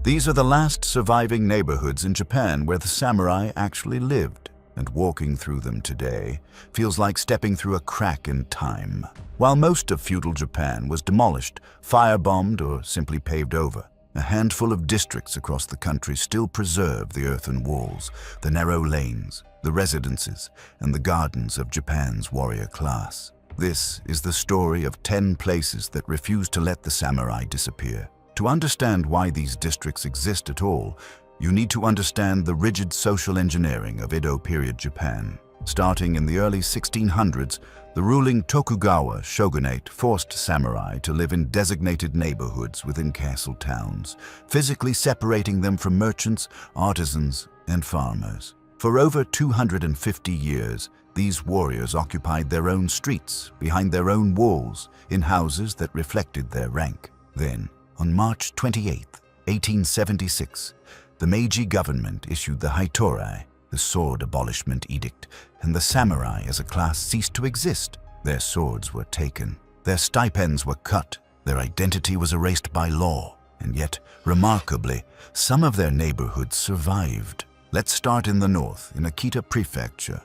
These are the last surviving neighborhoods in Japan where the samurai actually lived, and walking through them today feels like stepping through a crack in time. While most of feudal Japan was demolished, firebombed, or simply paved over, a handful of districts across the country still preserve the earthen walls, the narrow lanes, the residences, and the gardens of Japan's warrior class. This is the story of 10 places that refuse to let the samurai disappear. To understand why these districts exist at all, you need to understand the rigid social engineering of Edo period Japan. Starting in the early 1600s, the ruling Tokugawa shogunate forced samurai to live in designated neighborhoods within castle towns, physically separating them from merchants, artisans, and farmers. For over 250 years, these warriors occupied their own streets, behind their own walls, in houses that reflected their rank. Then, on March 28, 1876, the Meiji government issued the Haitorai, the sword abolishment edict, and the samurai as a class ceased to exist. Their swords were taken, their stipends were cut, their identity was erased by law, and yet, remarkably, some of their neighborhoods survived. Let's start in the north, in Akita Prefecture,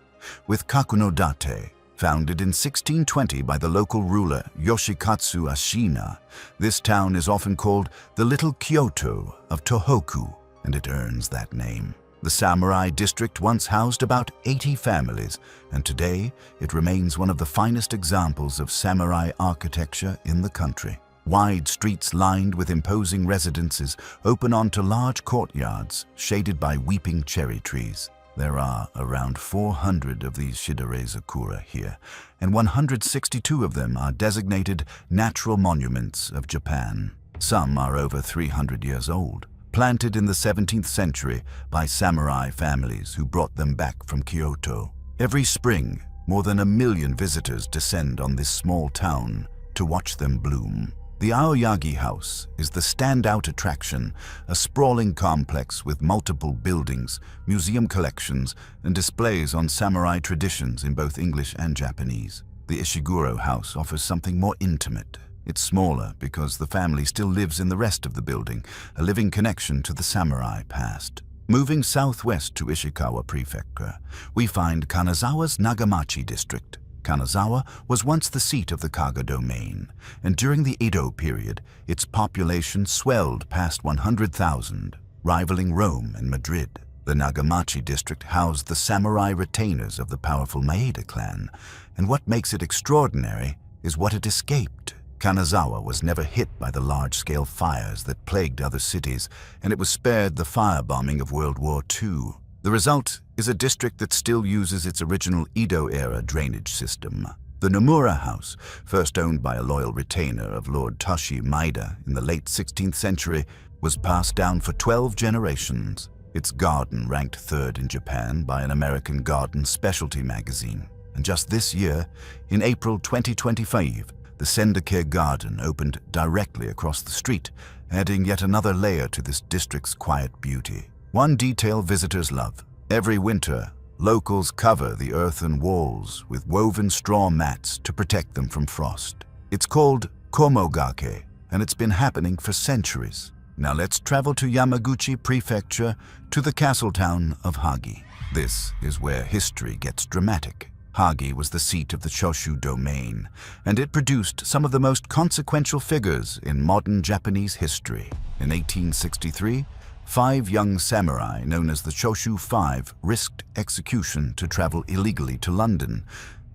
with Kakunodate. Founded in 1620 by the local ruler Yoshikatsu Ashina, this town is often called the Little Kyoto of Tohoku, and it earns that name. The samurai district once housed about 80 families, and today it remains one of the finest examples of samurai architecture in the country. Wide streets lined with imposing residences open onto large courtyards shaded by weeping cherry trees. There are around 400 of these Shidarezakura here, and 162 of them are designated natural monuments of Japan. Some are over 300 years old, planted in the 17th century by samurai families who brought them back from Kyoto. Every spring, more than 1 million visitors descend on this small town to watch them bloom. The Aoyagi House is the standout attraction, a sprawling complex with multiple buildings, museum collections, and displays on samurai traditions in both English and Japanese. The Ishiguro House offers something more intimate. It's smaller because the family still lives in the rest of the building, a living connection to the samurai past. Moving southwest to Ishikawa Prefecture, we find Kanazawa's Nagamachi district. Kanazawa was once the seat of the Kaga domain, and during the Edo period, its population swelled past 100,000, rivaling Rome and Madrid. The Nagamachi district housed the samurai retainers of the powerful Maeda clan, and what makes it extraordinary is what it escaped. Kanazawa was never hit by the large-scale fires that plagued other cities, and it was spared the firebombing of World War II. The result is a district that still uses its original Edo-era drainage system. The Nomura House, first owned by a loyal retainer of Lord Toshi Maeda in the late 16th century, was passed down for 12 generations. Its garden ranked 3rd in Japan by an American garden specialty magazine. And just this year, in April 2025, the Sendake Garden opened directly across the street, adding yet another layer to this district's quiet beauty. One detail visitors love. Every winter, locals cover the earthen walls with woven straw mats to protect them from frost. It's called komogake, and it's been happening for centuries. Now let's travel to Yamaguchi Prefecture, to the castle town of Hagi. This is where history gets dramatic. Hagi was the seat of the Choshu domain, and it produced some of the most consequential figures in modern Japanese history. In 1863, 5 young samurai known as the Choshu Five risked execution to travel illegally to London,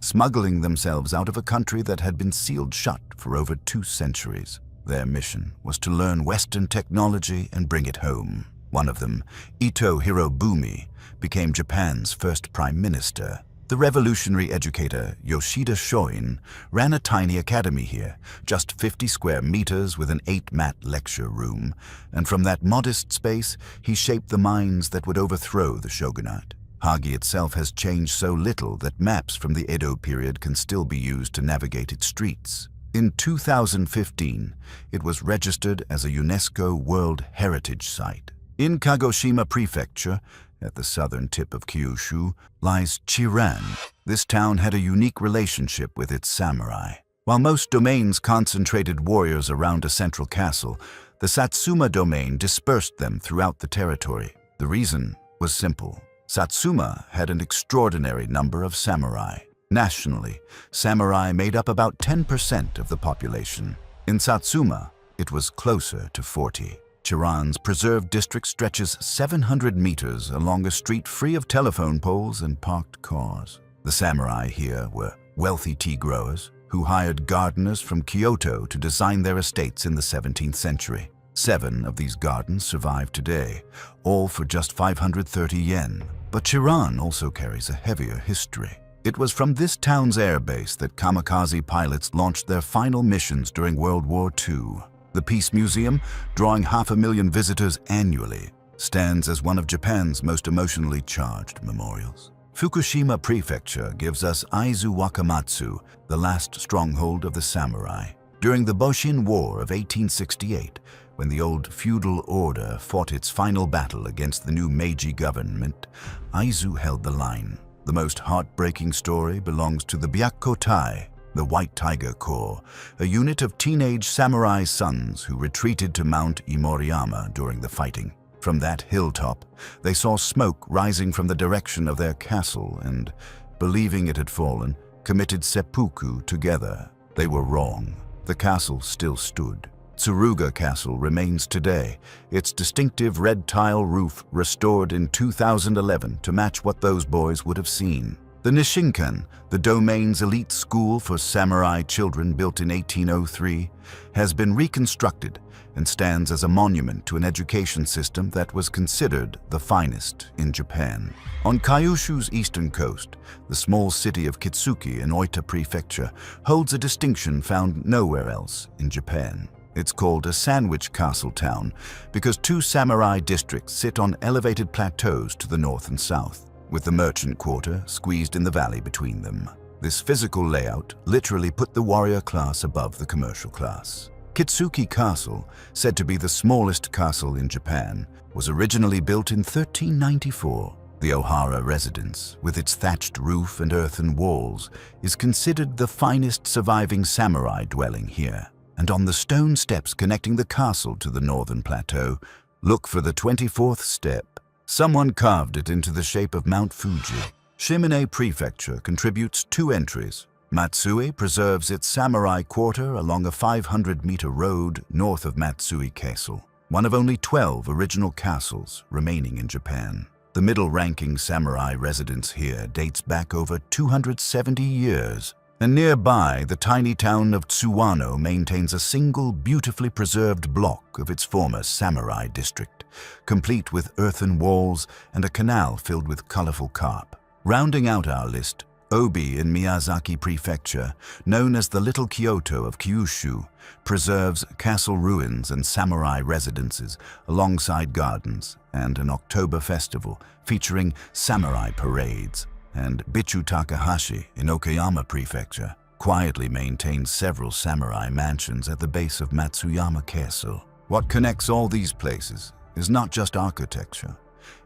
smuggling themselves out of a country that had been sealed shut for over 2 centuries. Their mission was to learn Western technology and bring it home. One of them, Ito Hirobumi, became Japan's first prime minister. The revolutionary educator Yoshida Shoin ran a tiny academy here, just 50 square meters with an 8-mat lecture room, and from that modest space he shaped the minds that would overthrow the shogunate. Hagi itself has changed so little that maps from the Edo period can still be used to navigate its streets. In 2015, it was registered as a UNESCO World Heritage Site. In Kagoshima Prefecture, at the southern tip of Kyushu, lies Chiran. This town had a unique relationship with its samurai. While most domains concentrated warriors around a central castle, the Satsuma domain dispersed them throughout the territory. The reason was simple. Satsuma had an extraordinary number of samurai. Nationally, samurai made up about 10% of the population. In Satsuma, it was closer to 40. Chiran's preserved district stretches 700 meters along a street free of telephone poles and parked cars. The samurai here were wealthy tea growers who hired gardeners from Kyoto to design their estates in the 17th century. 7 of these gardens survive today, all for just 530 yen. But Chiran also carries a heavier history. It was from this town's airbase that kamikaze pilots launched their final missions during World War II. The Peace Museum, drawing 500,000 visitors annually, stands as one of Japan's most emotionally charged memorials. Fukushima Prefecture gives us Aizu-Wakamatsu, the last stronghold of the samurai. During the Boshin War of 1868, when the old feudal order fought its final battle against the new Meiji government, Aizu held the line. The most heartbreaking story belongs to the Byakutai, the White Tiger Corps, a unit of teenage samurai sons who retreated to Mount Imoriyama during the fighting. From that hilltop, they saw smoke rising from the direction of their castle and, believing it had fallen, committed seppuku together. They were wrong. The castle still stood. Tsuruga Castle remains today, its distinctive red tile roof restored in 2011 to match what those boys would have seen. The Nishinkan, the domain's elite school for samurai children built in 1803, has been reconstructed and stands as a monument to an education system that was considered the finest in Japan. On Kyushu's eastern coast, the small city of Kitsuki in Oita Prefecture holds a distinction found nowhere else in Japan. It's called a sandwich castle town because 2 samurai districts sit on elevated plateaus to the north and south, with the merchant quarter squeezed in the valley between them. This physical layout literally put the warrior class above the commercial class. Kitsuki Castle, said to be the smallest castle in Japan, was originally built in 1394. The Ohara residence, with its thatched roof and earthen walls, is considered the finest surviving samurai dwelling here. And on the stone steps connecting the castle to the northern plateau, look for the 24th step. Someone carved it into the shape of Mount Fuji. Shimane Prefecture contributes 2 entries. Matsui preserves its samurai quarter along a 500-meter road north of Matsui Castle, one of only 12 original castles remaining in Japan. The middle-ranking samurai residence here dates back over 270 years. And nearby, the tiny town of Tsuwano maintains a single beautifully preserved block of its former samurai district, complete with earthen walls and a canal filled with colorful carp. Rounding out our list, Obi in Miyazaki Prefecture, known as the Little Kyoto of Kyushu, preserves castle ruins and samurai residences alongside gardens and an October festival featuring samurai parades. And Bichu Takahashi in Okayama Prefecture quietly maintains several samurai mansions at the base of Matsuyama Castle. What connects all these places is not just architecture.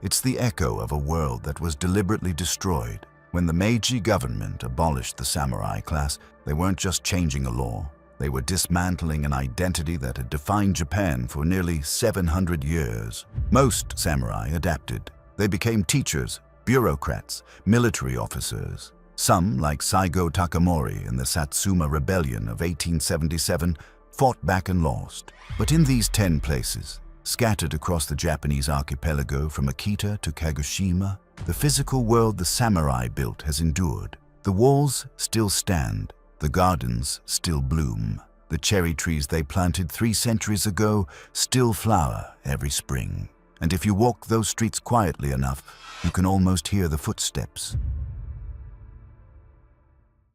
It's the echo of a world that was deliberately destroyed. When the Meiji government abolished the samurai class, they weren't just changing a law. They were dismantling an identity that had defined Japan for nearly 700 years. Most samurai adapted. They became teachers, bureaucrats, military officers. Some, like Saigo Takamori in the Satsuma Rebellion of 1877, fought back and lost. But in these 10 places, scattered across the Japanese archipelago from Akita to Kagoshima, the physical world the samurai built has endured. The walls still stand, the gardens still bloom. The cherry trees they planted 3 centuries ago still flower every spring. And if you walk those streets quietly enough, you can almost hear the footsteps.